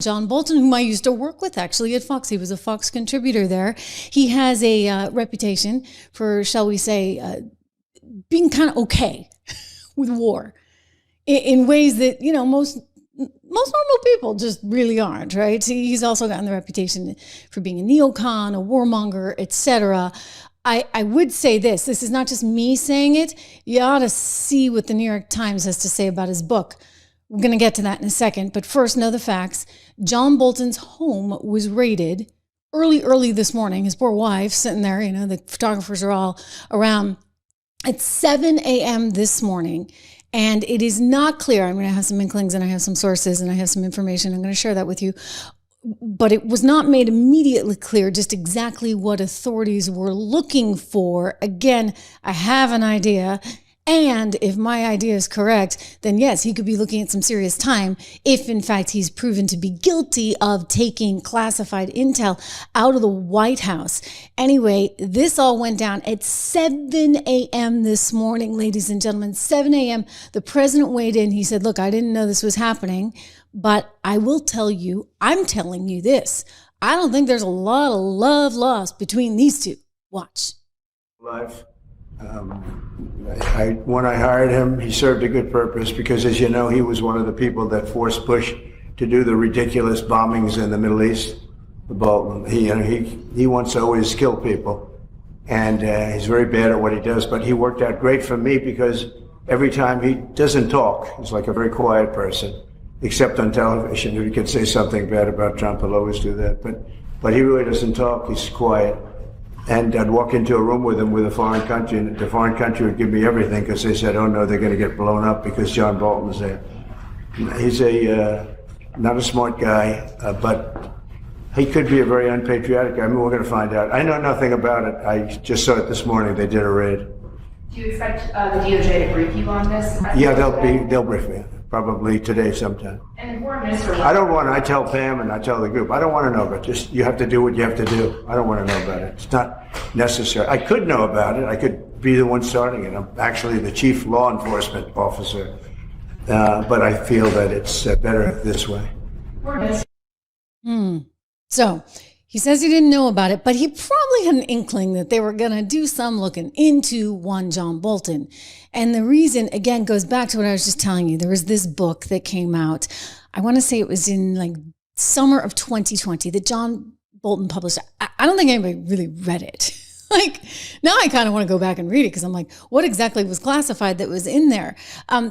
John Bolton, whom I used to work with actually at Fox. He was a Fox contributor there. He has a reputation for, shall we say, being kind of okay with war in ways that, you know, most normal people just really aren't, right? He's also gotten the reputation for being a neocon, a warmonger, etc. I would say this is not just me saying it. You ought to see what the New York Times has to say about his book. We're going to get to that in a second, but first know the facts. John Bolton's home was raided early this morning. His poor wife sitting there, you know, the photographers are all around at 7 a.m. this morning. And it is not clear. I'm going to have some inklings and I have some sources and I have some information. I'm going to share that with you. But it was not made immediately clear just exactly what authorities were looking for. Again, I have an idea. And if my idea is correct, then yes, he could be looking at some serious time if in fact he's proven to be guilty of taking classified intel out of the White House. Anyway, this all went down at 7 a.m. this morning, ladies and gentlemen. 7 a.m. The president weighed in. He said, look, I didn't know this was happening, but I will tell you, I'm telling you this. I don't think there's a lot of love lost between these two. Watch. Life. When I hired him, he served a good purpose because, as you know, he was one of the people that forced Bush to do the ridiculous bombings in the Middle East. Bolton, he wants to always kill people, and he's very bad at what he does. But he worked out great for me because every time he doesn't talk, he's like a very quiet person, except on television. If he could say something bad about Trump, he'll always do that. But he really doesn't talk. He's quiet. And I'd walk into a room with him with a foreign country, and the foreign country would give me everything because they said, oh no, they're going to get blown up because John Bolton's there. He's not a smart guy, but he could be a very unpatriotic guy. I mean, we're going to find out. I know nothing about it. I just saw it this morning. They did a raid. Do you expect the DOJ to brief you on this? Yeah, they'll brief me. Probably today sometime. And the foreign minister... I tell Pam and I tell the group, I don't want to know about it. You have to do what you have to do. I don't want to know about it. It's not necessary. I could know about it. I could be the one starting it. I'm actually the chief law enforcement officer. But I feel that it's better this way. So he says he didn't know about it, but he probably had an inkling that they were going to do some looking into one John Bolton. And the reason, again, goes back to what I was just telling you. There was this book that came out. I want to say it was in like summer of 2020 that John Bolton published. I don't think anybody really read it. Like, now I kind of want to go back and read it because I'm like, what exactly was classified that was in there?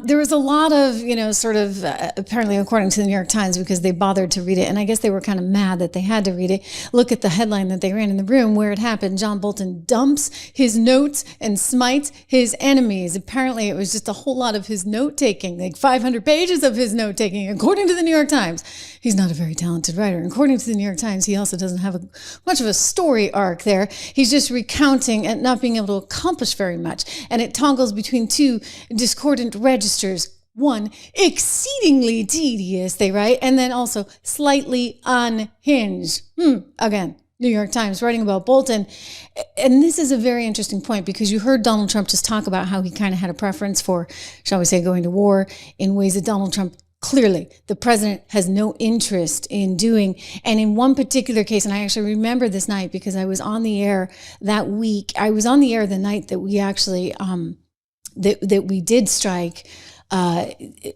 There was a lot of, you know, sort of, apparently according to the New York Times, because they bothered to read it. And I guess they were kind of mad that they had to read it. Look at the headline that they ran in the room where it happened. John Bolton dumps his notes and smites his enemies. Apparently it was just a whole lot of his note taking, like 500 pages of his note taking, according to the New York Times. He's not a very talented writer. And according to the New York Times, he also doesn't have much of a story arc there. He's just recounting and not being able to accomplish very much. And it toggles between two discordant registers. One, exceedingly tedious, they write, and then also slightly unhinged. Again, New York Times writing about Bolton. And this is a very interesting point because you heard Donald Trump just talk about how he kind of had a preference for, shall we say, going to war in ways that Donald Trump clearly the president has no interest in doing. And in one particular case, and I actually remember this night because I was on the air that week. I was on the air the night that we actually, that we did strike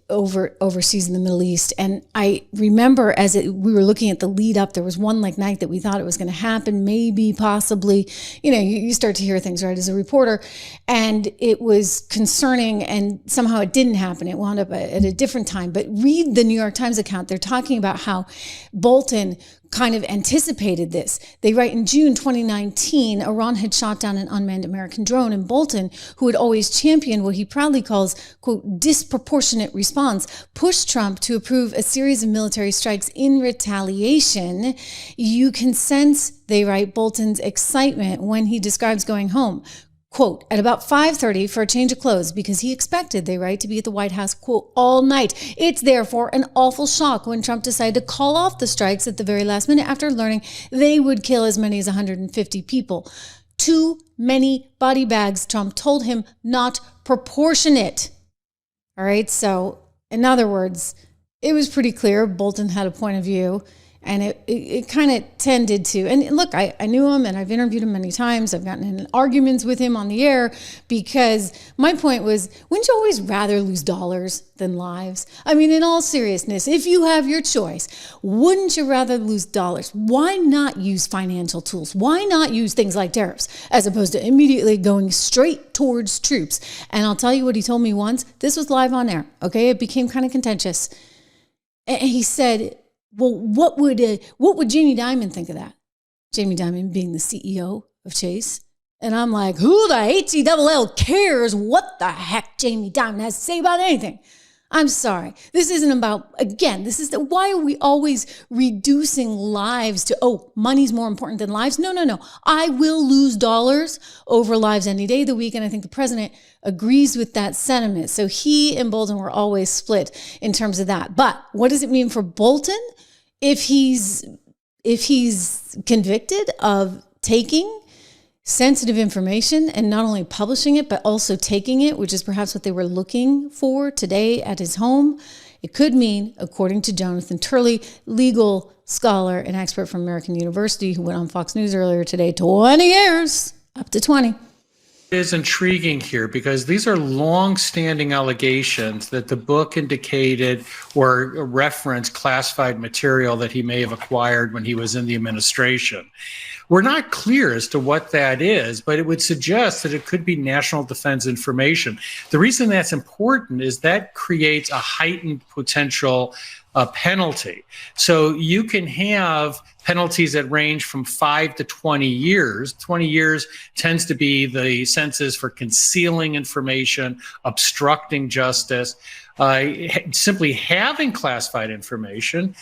overseas in the Middle East. And I remember we were looking at the lead up, there was one like night that we thought it was going to happen, maybe, possibly, you know, you start to hear things, right, as a reporter, and it was concerning and somehow it didn't happen. It wound up at a different time. But read the New York Times account. They're talking about how Bolton kind of anticipated this. They write in June 2019, Iran had shot down an unmanned American drone, and Bolton, who had always championed what he proudly calls, quote, disproportionate response, pushed Trump to approve a series of military strikes in retaliation. You can sense, they write, Bolton's excitement when he describes going home. Quote, at about 5:30 for a change of clothes because he expected, they write, to be at the White House, quote, all night. It's therefore an awful shock when Trump decided to call off the strikes at the very last minute after learning they would kill as many as 150 people. Too many body bags, Trump told him, not proportionate. All right, so in other words, it was pretty clear Bolton had a point of view, and it kind of tended to, and look, I knew him and I've interviewed him many times. I've gotten in arguments with him on the air because my point was, wouldn't you always rather lose dollars than lives? I mean, in all seriousness, if you have your choice, wouldn't you rather lose dollars? Why not use financial tools? Why not use things like tariffs as opposed to immediately going straight towards troops? And I'll tell you what he told me once. This was live on air, okay? It became kind of contentious. And he said, well, what would Jamie Dimon think of that? Jamie Dimon being the CEO of Chase. And I'm like, who the H-E-double-L cares what the heck Jamie Dimon has to say about anything? I'm sorry. This isn't about, again, why are we always reducing lives to, money's more important than lives? No. I will lose dollars over lives any day of the week. And I think the president agrees with that sentiment. So he and Bolton were always split in terms of that. But what does it mean for Bolton if he's convicted of taking sensitive information and not only publishing it, but also taking it, which is perhaps what they were looking for today at his home? It could mean, according to Jonathan Turley, legal scholar and expert from American University, who went on Fox News earlier today, 20 years, up to 20. It is intriguing here because these are long-standing allegations that the book indicated or referenced classified material that he may have acquired when he was in the administration. We're not clear as to what that is, but it would suggest that it could be national defense information. The reason that's important is that creates a heightened potential penalty. So you can have penalties that range from 5 to 20 years. 20 years tends to be the sentences for concealing information, obstructing justice. Simply having classified information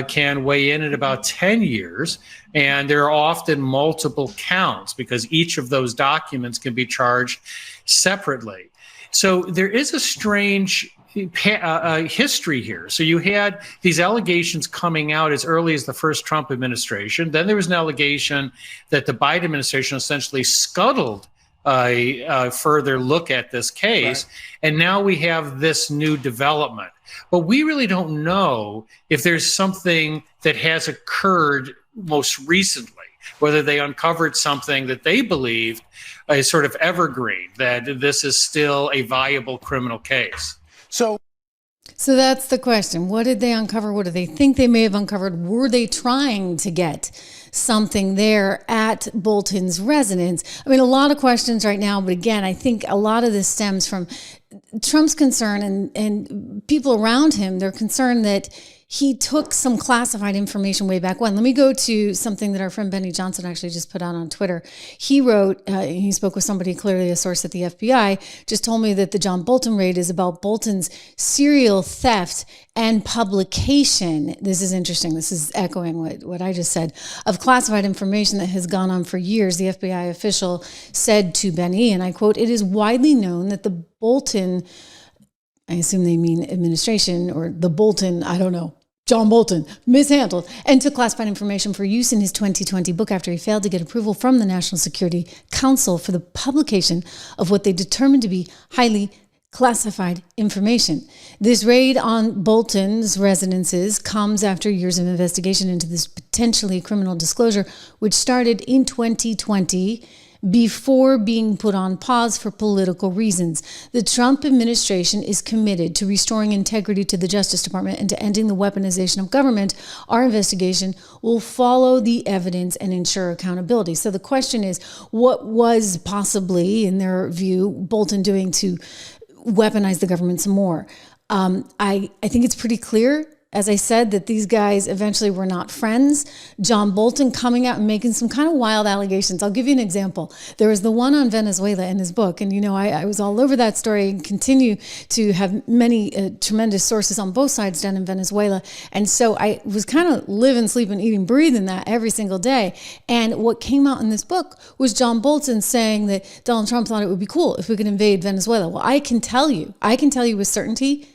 can weigh in at about 10 years. And there are often multiple counts because each of those documents can be charged separately. So there is a strange history here. So you had these allegations coming out as early as the first Trump administration. Then there was an allegation that the Biden administration essentially scuttled a further look at this case. Right. And now we have this new development. But we really don't know if there's something that has occurred most recently, whether they uncovered something that they believed is sort of evergreen, that this is still a viable criminal case. So that's the question. What did they uncover? What do they think they may have uncovered? Were they trying to get something there at Bolton's residence? I mean, a lot of questions right now, but again, I think a lot of this stems from Trump's concern and people around him. They're concerned that he took some classified information way back when. Let me go to something that our friend Benny Johnson actually just put out on Twitter. He wrote, he spoke with somebody, clearly a source at the FBI, just told me that the John Bolton raid is about Bolton's serial theft and publication. This is interesting. This is echoing what I just said, of classified information that has gone on for years. The FBI official said to Benny, and I quote, "It is widely known that the Bolton," I assume they mean administration, or the Bolton, I don't know, John Bolton, mishandled and took classified information for use in his 2020 book after he failed to get approval from the National Security Council for the publication of what they determined to be highly classified information. This raid on Bolton's residences comes after years of investigation into this potentially criminal disclosure, which started in 2020 before being put on pause for political reasons. The Trump administration is committed to restoring integrity to the Justice Department and to ending the weaponization of government. Our investigation will follow the evidence and ensure accountability. So the question is, what was possibly, in their view, Bolton doing to weaponize the government some more? I think it's pretty clear, as I said, that these guys eventually were not friends. John Bolton coming out and making some kind of wild allegations. I'll give you an example. There was the one on Venezuela in his book. And, you know, I was all over that story and continue to have many tremendous sources on both sides down in Venezuela. And so I was kind of living, sleeping, eating, breathing that every single day. And what came out in this book was John Bolton saying that Donald Trump thought it would be cool if we could invade Venezuela. Well, I can tell you with certainty,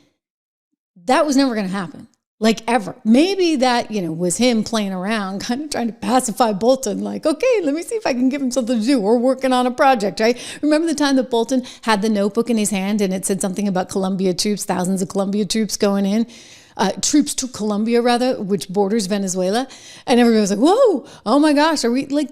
that was never going to happen. Like ever. Maybe that, was him playing around, kind of trying to pacify Bolton. Like, okay, let me see if I can give him something to do. We're working on a project, right? Remember the time that Bolton had the notebook in his hand and it said something about Colombia troops, thousands of Colombia troops going in? troops to Colombia, rather, which borders Venezuela. And everybody was like, whoa, oh my gosh, are we like,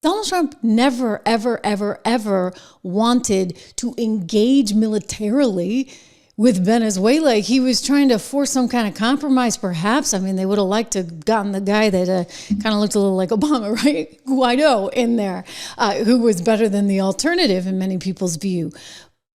Donald Trump never, ever, ever, ever wanted to engage militarily with Venezuela. He was trying to force some kind of compromise, perhaps. I mean, they would have liked to have gotten the guy that kind of looked a little like Obama, right? Guaido in there, who was better than the alternative in many people's view.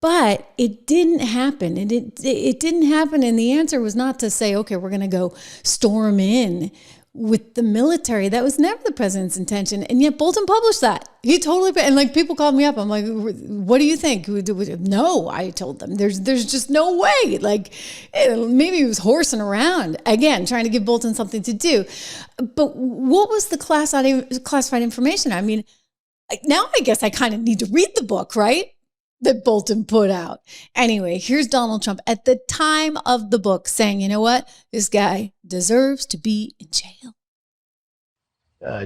But it didn't happen. And it didn't happen. And the answer was not to say, okay, we're going to go storm in with the military. That was never the president's intention. And yet Bolton published that. He totally, and like people called me up. I'm like, what do you think? No, I told them there's just no way. Like maybe he was horsing around again, trying to give Bolton something to do. But what was the classified information? I mean, now I guess I kind of need to read the book, right? That Bolton put out. Anyway, here's Donald Trump at the time of the book saying, you know what? This guy deserves to be in jail.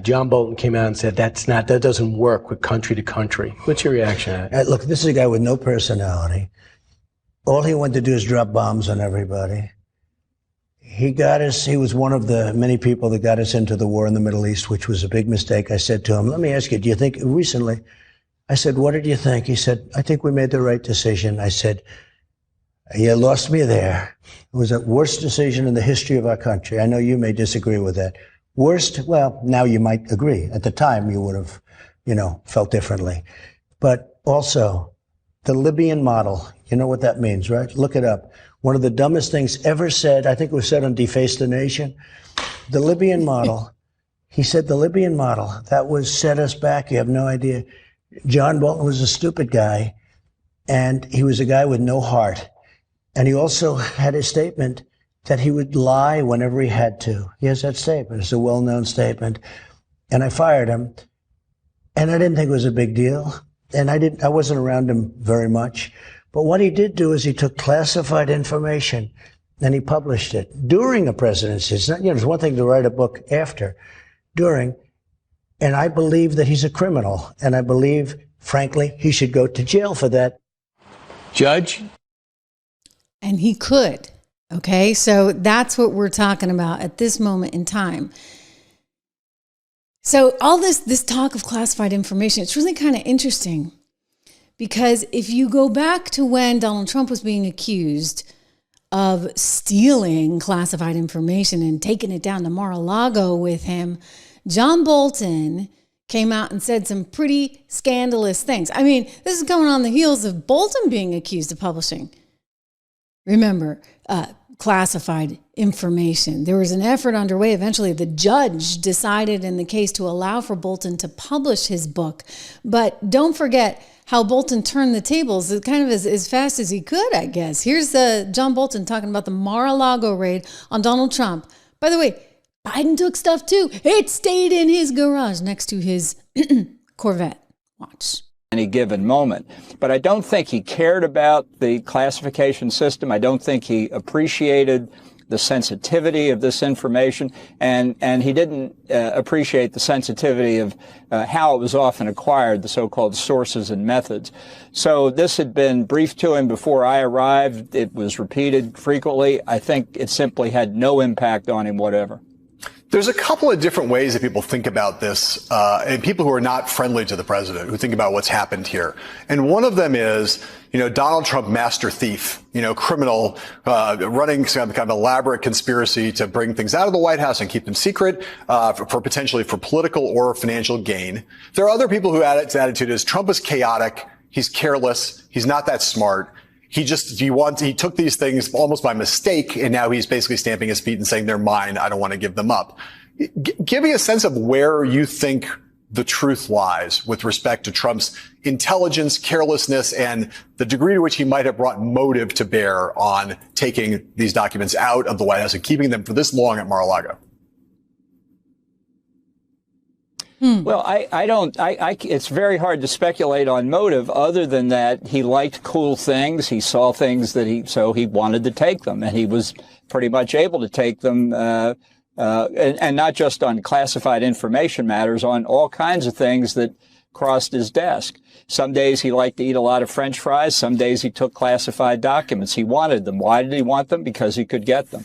John Bolton came out and said, that doesn't work with country to country. What's your reaction to that? Look, this is a guy with no personality. All he wanted to do is drop bombs on everybody. He was one of the many people that got us into the war in the Middle East, which was a big mistake. I said to him, let me ask you, do you think recently, I said, what did you think? He said, I think we made the right decision. I said, you lost me there. It was the worst decision in the history of our country. I know you may disagree with that. Worst? Well, now you might agree. At the time, you would have, felt differently. But also, the Libyan model, you know what that means, right? Look it up. One of the dumbest things ever said, I think it was said on Deface the Nation, the Libyan model. He said the Libyan model, that set us back. You have no idea. John Bolton was a stupid guy, and he was a guy with no heart. And he also had a statement that he would lie whenever he had to. He has that statement. It's a well-known statement. And I fired him, and I didn't think it was a big deal. And I wasn't around him very much. But what he did do is he took classified information and he published it during a presidency. It's not, it's one thing to write a book after, during. And I believe that he's a criminal. And I believe, frankly, he should go to jail for that. Judge? And he could. Okay, so that's what we're talking about at this moment in time. So all this talk of classified information, it's really kind of interesting. Because if you go back to when Donald Trump was being accused of stealing classified information and taking it down to Mar-a-Lago with him, John Bolton came out and said some pretty scandalous things. I mean, this is going on the heels of Bolton being accused of publishing, remember, classified information. There was an effort underway. Eventually, the judge decided in the case to allow for Bolton to publish his book. But don't forget how Bolton turned the tables kind of as fast as he could, I guess. Here's John Bolton talking about the Mar-a-Lago raid on Donald Trump. By the way, Biden took stuff too. It stayed in his garage next to his Corvette. Watch. Any given moment. But I don't think he cared about the classification system. I don't think he appreciated the sensitivity of this information, and he didn't appreciate the sensitivity of how it was often acquired, the so-called sources and methods. So this had been briefed to him before I arrived. It was repeated frequently. I think it simply had no impact on him whatever. There's a couple of different ways that people think about this, and people who are not friendly to the president, who think about what's happened here. And one of them is, Donald Trump, master thief, criminal, running some kind of elaborate conspiracy to bring things out of the White House and keep them secret, for potentially for political or financial gain. There are other people who his attitude is Trump is chaotic. He's careless. He's not that smart. He took these things almost by mistake, and now he's basically stamping his feet and saying they're mine. I don't want to give them up. Give me a sense of where you think the truth lies with respect to Trump's intelligence, carelessness, and the degree to which he might have brought motive to bear on taking these documents out of the White House and keeping them for this long at Mar-a-Lago. Well, it's very hard to speculate on motive other than that he liked cool things. He saw things so he wanted to take them, and he was pretty much able to take them, and not just on classified information matters, on all kinds of things that crossed his desk. Some days he liked to eat a lot of French fries. Some days he took classified documents. He wanted them. Why did he want them? Because he could get them.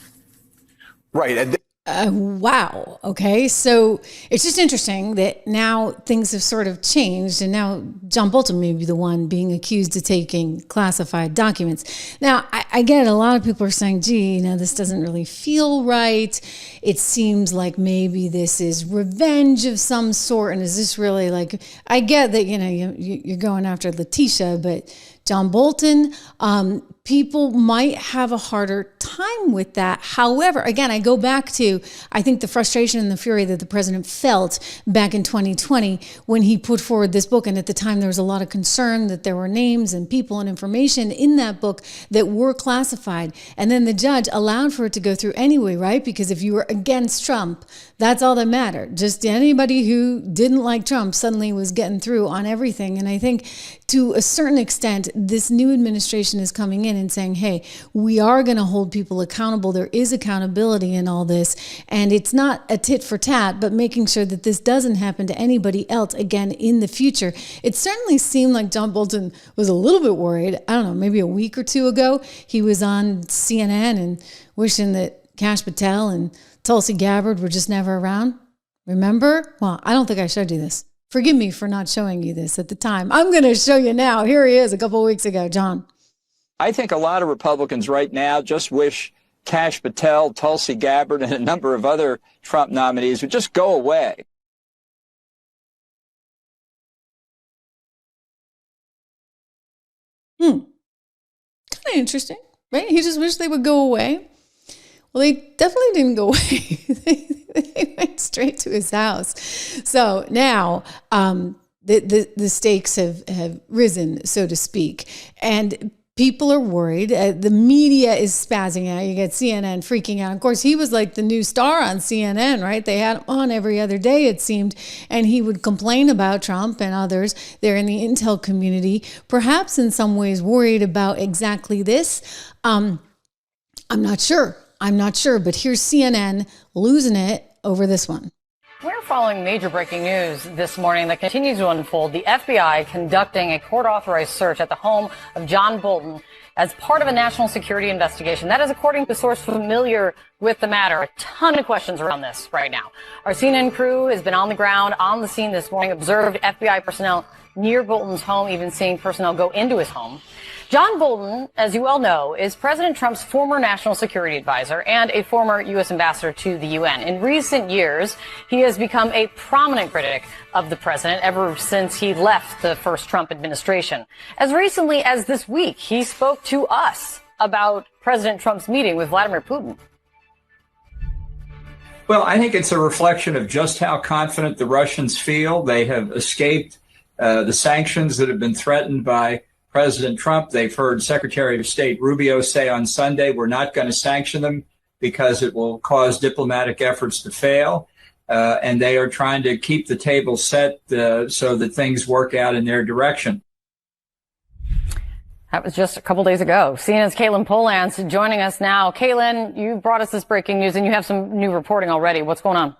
Right. And Wow. Okay. So it's just interesting that now things have sort of changed, and now John Bolton may be the one being accused of taking classified documents. Now, I get it. A lot of people are saying, gee, this doesn't really feel right. It seems like maybe this is revenge of some sort. And is this really like, I get that, you're going after Letitia, but John Bolton, people might have a harder time with that. However, again, I go back to, I think, the frustration and the fury that the president felt back in 2020 when he put forward this book. And at the time, there was a lot of concern that there were names and people and information in that book that were classified. And then the judge allowed for it to go through anyway, right? Because if you were against Trump, that's all that mattered. Just anybody who didn't like Trump suddenly was getting through on everything. And I think to a certain extent, this new administration is coming in and saying, hey, we are going to hold people accountable. There is accountability in all this. And it's not a tit for tat, but making sure that this doesn't happen to anybody else again in the future. It certainly seemed like John Bolton was a little bit worried. I don't know, maybe a week or two ago, he was on CNN and wishing that Kash Patel and Tulsi Gabbard were just never around. Remember? Well, I don't think I showed you this. Forgive me for not showing you this at the time. I'm going to show you now. Here he is a couple of weeks ago, John. I think a lot of Republicans right now just wish Kash Patel, Tulsi Gabbard, and a number of other Trump nominees would just go away. Kind of interesting, right? He just wished they would go away. Well, they definitely didn't go away. They went straight to his house. So now the stakes have risen, so to speak. And people are worried. The media is spazzing out. You get CNN freaking out. Of course, he was like the new star on CNN, right? They had him on every other day, it seemed. And he would complain about Trump and others there in the intel community, perhaps in some ways worried about exactly this. I'm not sure. But here's CNN losing it over this one. We're following major breaking news this morning that continues to unfold. The FBI conducting a court-authorized search at the home of John Bolton as part of a national security investigation. That is according to a source familiar with the matter. A ton of questions around this right now. Our CNN crew has been on the ground, on the scene this morning, observed FBI personnel near Bolton's home, even seeing personnel go into his home. John Bolton, as you well know, is President Trump's former national security advisor and a former U.S. ambassador to the UN. In recent years, he has become a prominent critic of the president ever since he left the first Trump administration. As recently as this week, he spoke to us about President Trump's meeting with Vladimir Putin. Well, I think it's a reflection of just how confident the Russians feel. They have escaped the sanctions that have been threatened by President Trump. They've heard Secretary of State Rubio say on Sunday, we're not going to sanction them because it will cause diplomatic efforts to fail. And they are trying to keep the table set so that things work out in their direction. That was just a couple days ago. CNN's Caitlin Polans joining us now. Caitlin, you brought us this breaking news and you have some new reporting already. What's going on?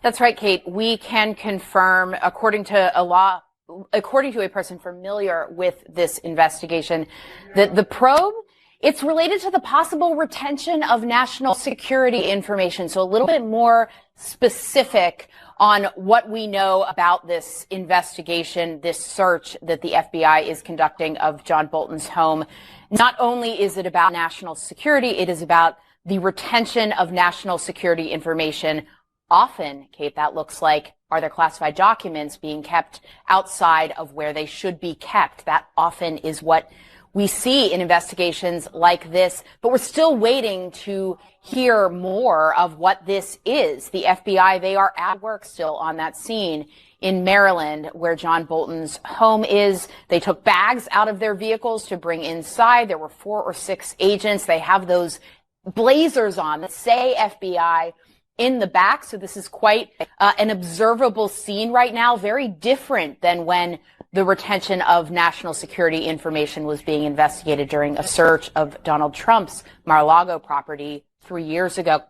That's right, Kate. We can confirm, according to a person familiar with this investigation, that the probe, it's related to the possible retention of national security information. So a little bit more specific on what we know about this investigation, this search that the FBI is conducting of John Bolton's home. Not only is it about national security, it is about the retention of national security information. Often, Kate, that looks like, are there classified documents being kept outside of where they should be kept? That often is what we see in investigations like this, but we're still waiting to hear more of what this is. The FBI, they are at work still on that scene in Maryland where John Bolton's home is. They took bags out of their vehicles to bring inside. There were 4 or 6 agents. They have those blazers on that say FBI in the back. So this is quite an observable scene right now, very different than when the retention of national security information was being investigated during a search of Donald Trump's Mar-a-Lago property 3 years ago.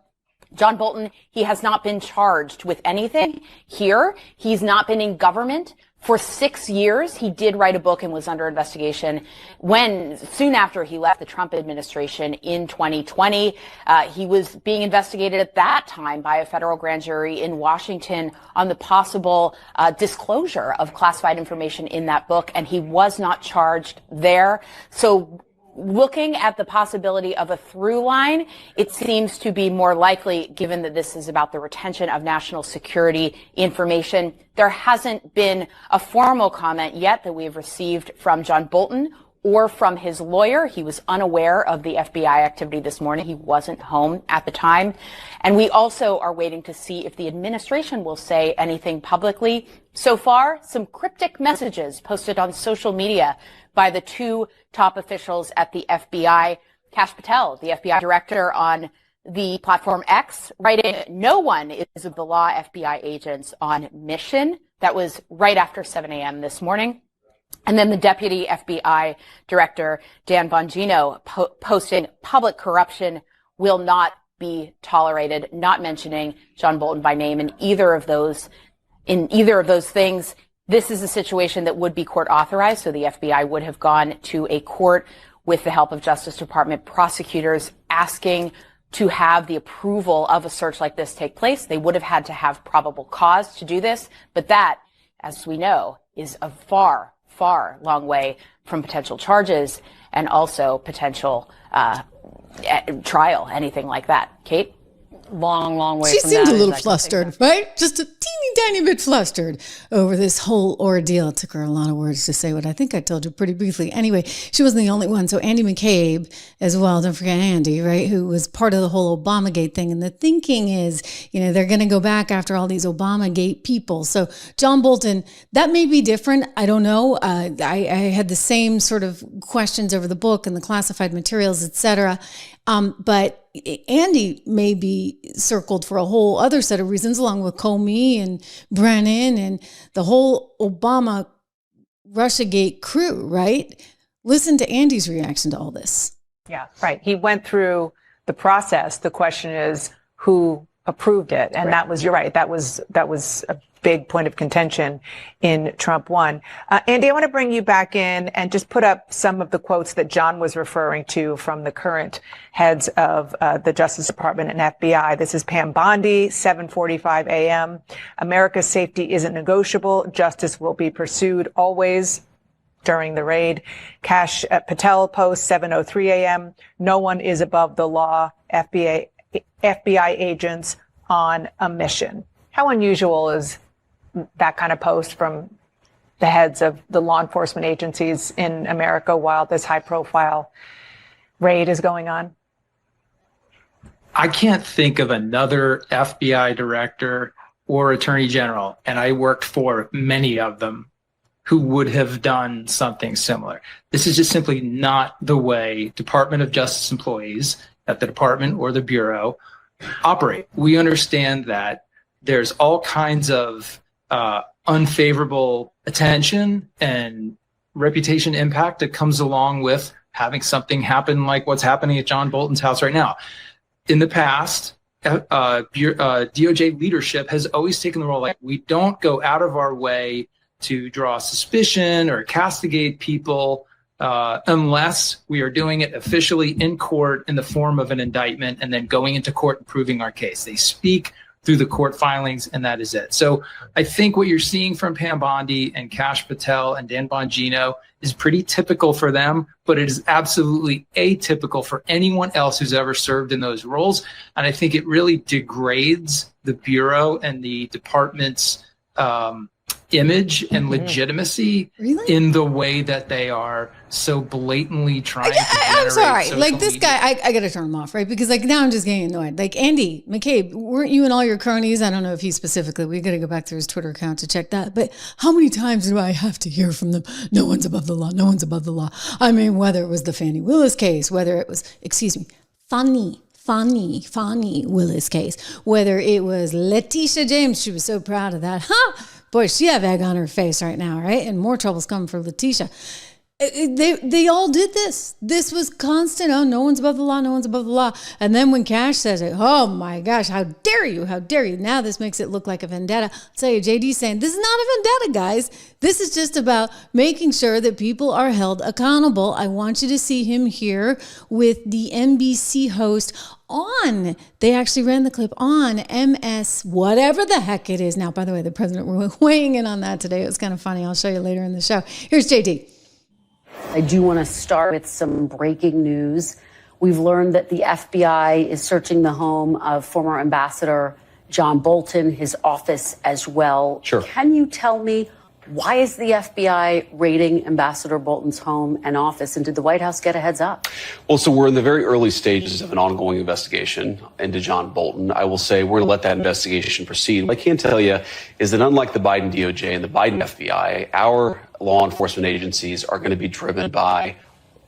John Bolton, he has not been charged with anything here. He's not been in government For 6 years, he did write a book and was under investigation soon after he left the Trump administration in 2020. He was being investigated at that time by a federal grand jury in Washington on the possible disclosure of classified information in that book, and he was not charged there. So looking at the possibility of a through line, it seems to be more likely, given that this is about the retention of national security information. There hasn't been a formal comment yet that we've received from John Bolton or from his lawyer. He was unaware of the FBI activity this morning. He wasn't home at the time. And we also are waiting to see if the administration will say anything publicly. So far, some cryptic messages posted on social media by the two top officials at the FBI. Kash Patel, the FBI director, on the platform X, writing, "No one is of the law FBI agents on mission." That was right after 7 a.m. this morning. And then the deputy FBI director, Dan Bongino, posting, "Public corruption will not be tolerated," not mentioning John Bolton by name in either of those things. This is a situation that would be court authorized, so the FBI would have gone to a court with the help of Justice Department prosecutors asking to have the approval of a search like this take place. They would have had to have probable cause to do this, but that, as we know, is a far, far long way from potential charges and also potential trial, anything like that. Kate? Long way She from seemed that. a little flustered, right? Just a teeny tiny bit flustered over this whole ordeal. It took her a lot of words to say what I think I told you pretty briefly. Anyway, she wasn't the only one. So Andy McCabe as well, don't forget Andy, right, who was part of the whole Obamagate thing. And the thinking is, they're going to go back after all these Obamagate people. So John Bolton, that may be different. I don't know. I had the same sort of questions over the book and the classified materials, et cetera. But Andy may be circled for a whole other set of reasons, along with Comey and Brennan and the whole Obama Russiagate crew, right? Listen to Andy's reaction to all this. Yeah, right. He went through the process. The question is who approved it. And that was, you're right, that was a big point of contention in Trump 1. Andy, I want to bring you back in and just put up some of the quotes that John was referring to from the current heads of the Justice Department and FBI. This is Pam Bondi, 7:45 a.m. "America's safety isn't negotiable. Justice will be pursued always." During the raid. Kash Patel post, 7:03 a.m. "No one is above the law. FBI agents on a mission." How unusual is that kind of post from the heads of the law enforcement agencies in America while this high-profile raid is going on? I can't think of another FBI director or attorney general, and I worked for many of them, who would have done something similar. This is just simply not the way Department of Justice employees at the department or the bureau operate. We understand that there's all kinds of unfavorable attention and reputation impact that comes along with having something happen like what's happening at John Bolton's house right now. In the past, DOJ leadership has always taken the role like we don't go out of our way to draw suspicion or castigate people unless we are doing it officially in court in the form of an indictment and then going into court and proving our case. They speak through the court filings, and that is it. So I think what you're seeing from Pam Bondi and Kash Patel and Dan Bongino is pretty typical for them, but it is absolutely atypical for anyone else who's ever served in those roles. And I think it really degrades the Bureau and the department's image and legitimacy in the way that they are so blatantly trying to generate. I'm sorry. Like this media. guy, I got to turn him off, right? Because now I'm just getting annoyed. Like Andy McCabe, weren't you and all your cronies? I don't know if he specifically, we got to go back through his Twitter account to check that. But how many times do I have to hear from them? No one's above the law. No one's above the law. I mean, whether it was the Fani Willis case, whether it was, Fani Willis case, whether it was Letitia James, she was so proud of that. Boy, she have egg on her face right now, right? And more trouble's coming for Letitia. They all did this. This was constant. Oh, no one's above the law. No one's above the law. And then when Cash says it, oh my gosh, how dare you? How dare you? Now this makes it look like a vendetta. I'll tell you, JD's saying this is not a vendetta, guys. This is just about making sure that people are held accountable. I want you to see him here with the NBC host on, they actually ran the clip on MS, whatever the heck it is. Now, by the way, the president was weighing in on that today. It was kind of funny. I'll show you later in the show. Here's JD. I do want to start with some breaking news. We've learned that the FBI is searching the home of former Ambassador John Bolton, his office as well. Sure. Can you tell me, why is the FBI raiding Ambassador Bolton's home and office? And did the White House get a heads up? Well, so we're in the very early stages of an ongoing investigation into John Bolton. I will say we're going to let that investigation proceed. What I can tell you is that unlike the Biden DOJ and the Biden FBI, our law enforcement agencies are going to be driven by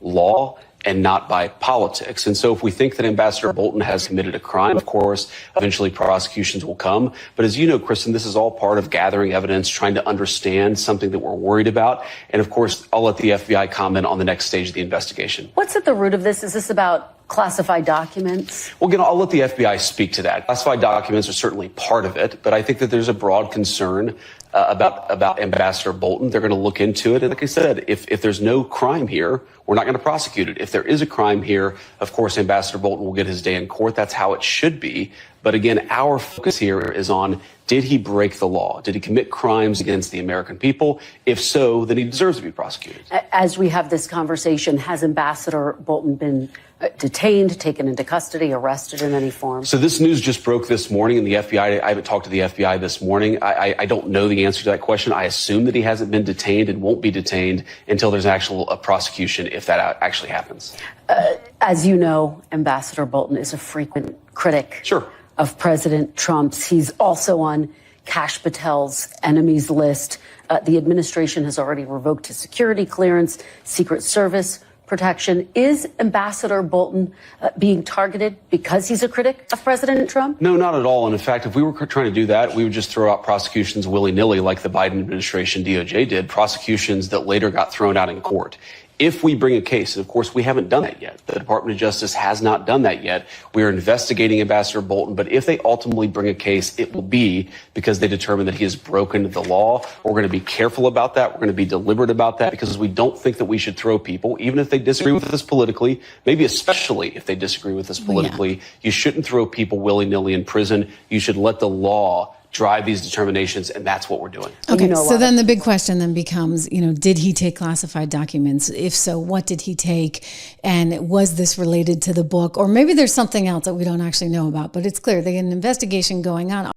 law and not by politics. And so if we think that Ambassador Bolton has committed a crime, of course, eventually prosecutions will come. But as you know, Kristen, this is all part of gathering evidence, trying to understand something that we're worried about. And of course, I'll let the FBI comment on the next stage of the investigation. What's at the root of this? Is this about classified documents? Well, again, I'll let the FBI speak to that. Classified documents are certainly part of it, but I think that there's a broad concern about Ambassador Bolton. They're going to look into it. And like I said, if there's no crime here, we're not going to prosecute it. If there is a crime here, of course, Ambassador Bolton will get his day in court. That's how it should be. But again, our focus here is on, did he break the law? Did he commit crimes against the American people? If so, then he deserves to be prosecuted. As we have this conversation, has Ambassador Bolton been detained, taken into custody, arrested in any form? So this news just broke this morning, and the FBI, I haven't talked to the FBI this morning. I don't know the answer to that question. I assume that he hasn't been detained and won't be detained until there's a prosecution, if that actually happens. As you know, Ambassador Bolton is a frequent critic of President Trump's. He's also on Kash Patel's enemies list. The administration has already revoked his security clearance, Secret Service protection. Is Ambassador Bolton being targeted because he's a critic of President Trump? No, not at all. And in fact, if we were trying to do that, we would just throw out prosecutions willy-nilly like the Biden administration DOJ did, prosecutions that later got thrown out in court. If we bring a case, and of course we haven't done that yet, the Department of Justice has not done that yet. We are investigating Ambassador Bolton, but if they ultimately bring a case, it will be because they determine that he has broken the law. We're going to be careful about that. We're going to be deliberate about that because we don't think that we should throw people, even if they disagree with us politically, maybe especially if they disagree with us politically. You shouldn't throw people willy-nilly in prison. You should let the law drive these determinations, and that's what we're doing. Okay, so then the big question then becomes, did he take classified documents? If so, what did he take? And was this related to the book? Or maybe there's something else that we don't actually know about, but it's clear there's an investigation going on.